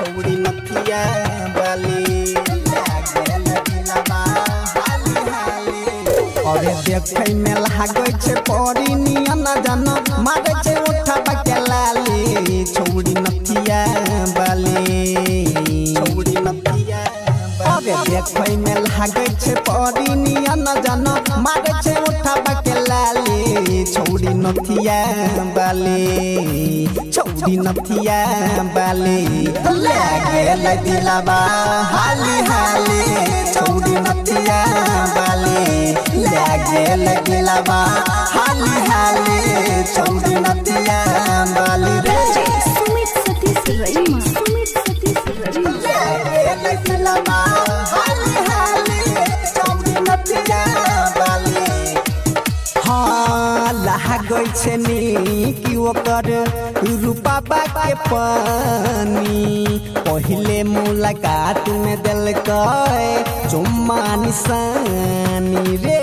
छौड़ी नथिया बाली अरे देखे में लागै छे परी नियन जन मारे छे उठा के लाली छौड़ी नथिया बाली छौड़ी नथिया अरे देखे में लागै छे परी नियन जन मारे छे उठा के लाली छौड़ी नथिया बाली छौड़ी नथिया बाली लागे दिलवा हाली हाली छौड़ी नथिया बाली लागे दिलवा हाली हाली छौड़ी नथिया बाली रे सुमित सतीश रईमा लागे दिलवा हाली हाली छौड़ी नथिया बाली हाँ लागै छे नी ओकर रूपा के पानी पहले मुलाकात में दिलकै चुम्मा निशानी रे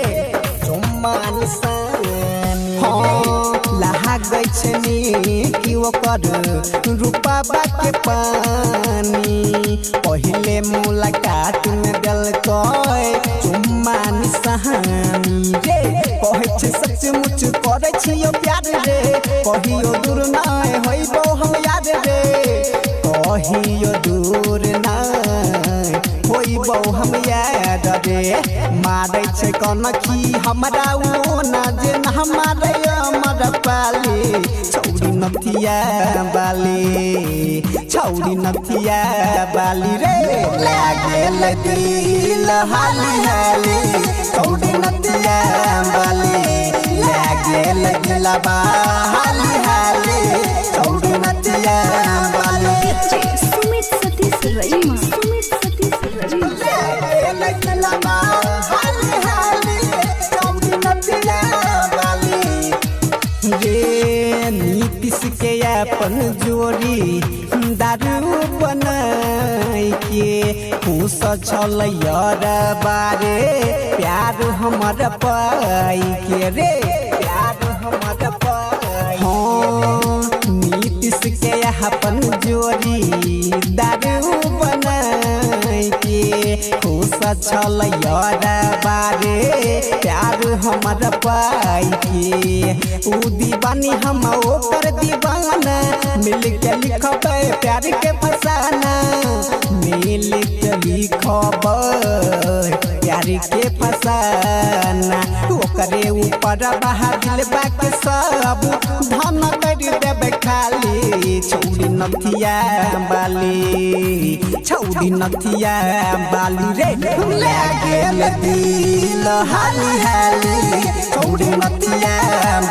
चुम्मा निशानी हाँ लागै छे नी ओकर रूपा के पानी पहले मुलाकात में दिलकै चुम्मा निशानी रे कहै छे सचमुच करै छियो प्यार रे कहियो दूर नाय होइबो हम याद रे कहियो दूर नाय होइबो हम याद रे मारै छे कनखी हमरा ओ ना जे हमारे अमर पाली छौड़ी नथिया बाली छौड़ी नथिया बाली रे लागे दिल हाली हाली छौड़ी नथिया बाली लागे दिलवा हाली हाली छौड़ी नथिया बाली सुमित सतीश रईमा लागे दिलवा हाली हाली छौड़ी नथिया बाली रे नीतीश के अपन जोड़ी दारू बनाई के खुश छल यार बारे प्यार हमर पाई के रे प्यार हमर पाई हाँ नीतीश के अपन जोड़ी दारू बनाई के खुश छल यार बारे प्यार हमर पाई के उ दीवानी हम ओकर दीवाना मिल के लिखबै प्यार के फसाना मिल के लिखबै प्यार के फसाना ओकरे ऊपर बहा दिलबा के सब धन कर देबै खाली छौड़ी नथिया बाली छौड़ी नथिया बाली रे लागे दिल हाली हाली छौड़ी नथिया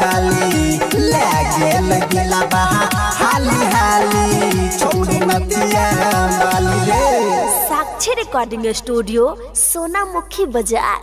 बाली लागे दिलवा हाली हाली छौड़ी नथिया बाली रे साक्षी रिकॉर्डिंग स्टूडियो सोनामुखी बाजार